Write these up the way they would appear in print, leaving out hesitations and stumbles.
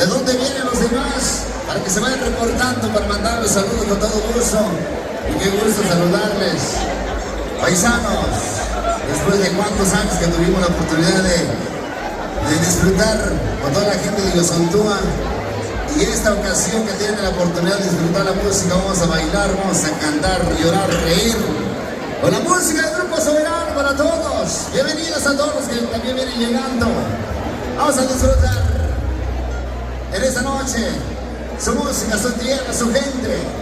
¿De dónde vienen los demás? Para que se vayan reportando, para mandarles saludos con todo gusto. Y qué gusto saludarles. Paisanos, después de cuántos años que tuvimos la oportunidad de disfrutar con toda la gente de Yozontúa, y esta ocasión que tienen la oportunidad de disfrutar la música, vamos a bailar, vamos a cantar, llorar, reír con la música del Grupo Soberano para todos. Bienvenidos a todos los que también vienen llegando. Vamos a disfrutar en esta noche su música, su tierra, su gente.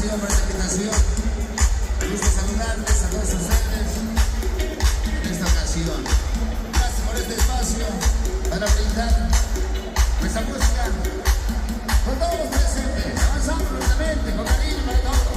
agradecido por esta invitación. Me gusta saludarles a todos ustedes en esta ocasión. Gracias por este espacio para brindar nuestra música con todos los presentes. Avanzamos lentamente, con cariño para todos.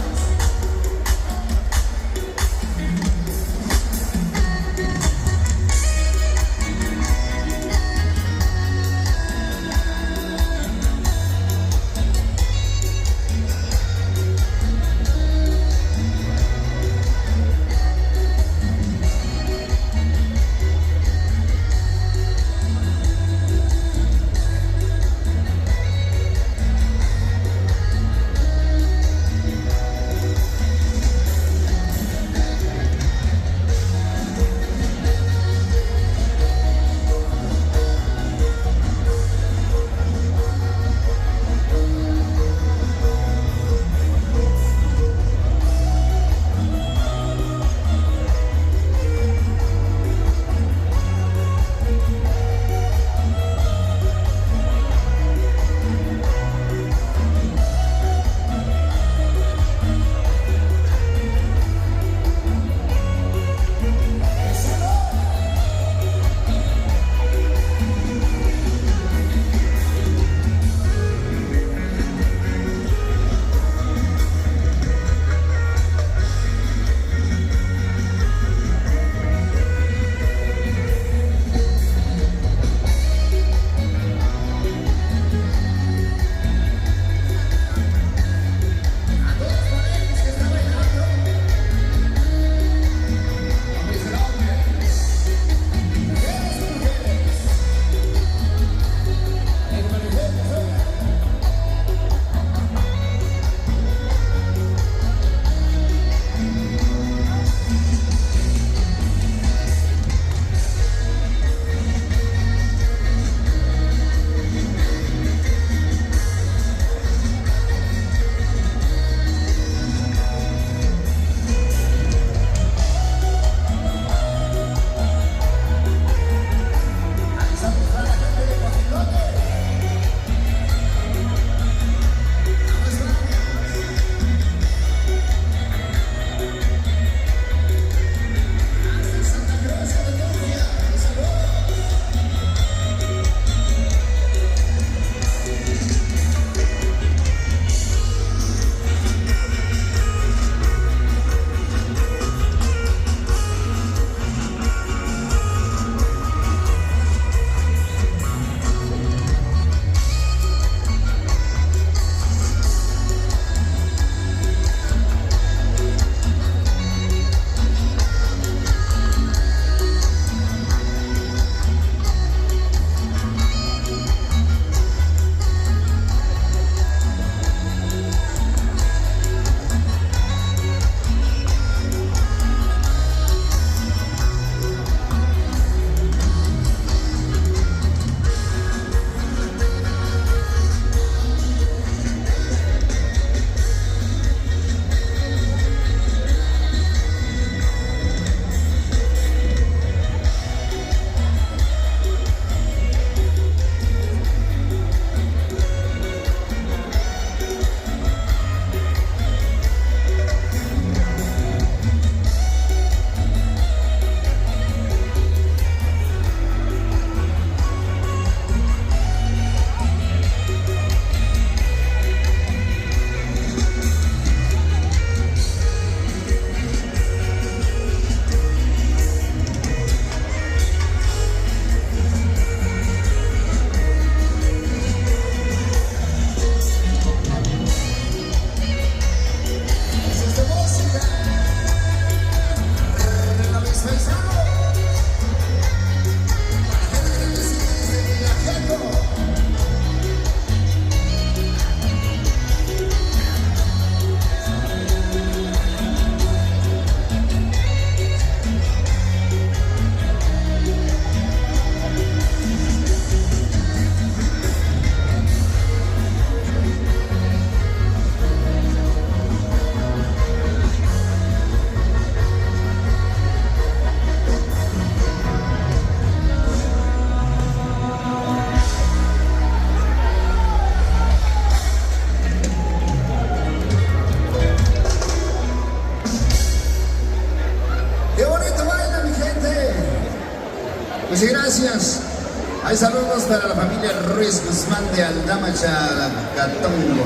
Hay saludos para la familia Ruiz Guzmán de Aldama Chalcatongo.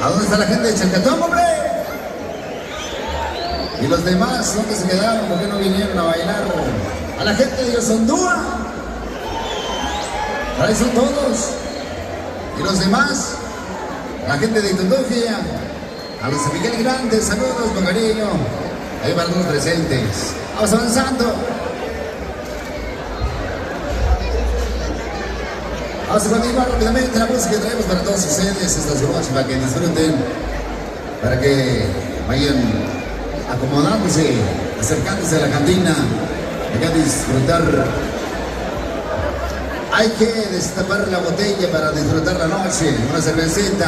¿A dónde está la gente de Chalcatongo, hombre? ¿Y los demás dónde se quedaron? ¿Por qué no vinieron a bailar? A la gente de Yosondúa. Ahí son todos. ¿Y los demás? La gente de Itutugia. A los de Miguel Grande, saludos con cariño. Ahí van los presentes. Vamos avanzando. Vamos a continuar rápidamente la música que traemos para todos ustedes esta noche, para que disfruten, para que vayan acomodándose, acercándose a la cantina, para disfrutar. Hay que destapar la botella para disfrutar la noche, una cervecita,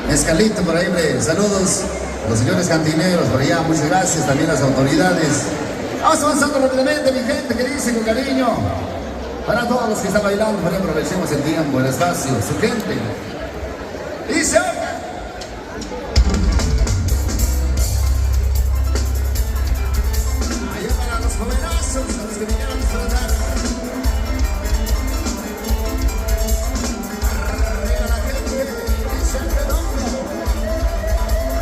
mezcalito por ahí, saludos a los señores cantineros por allá, muchas gracias, también a las autoridades. Vamos avanzando rápidamente, mi gente, que dice con cariño. Para todos los que están bailando, para que aprovechemos el tiempo, el espacio, su gente. Dice, allá para los jovenazos, a los que vinieron a disfrutar. Arriba la gente, dice el fenómeno.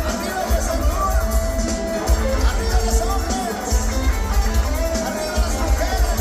Arriba los hombres, arriba los hombres, arriba las mujeres.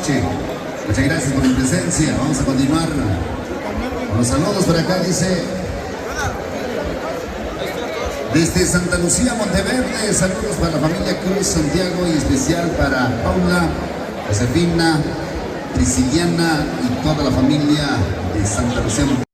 noche. Muchas gracias por mi presencia. Vamos a continuar con los saludos. Por acá dice, desde Santa Lucía, Monteverde, saludos para la familia Cruz Santiago y especial para Paula, Josefina, Prisciliana y toda la familia de Santa Lucía.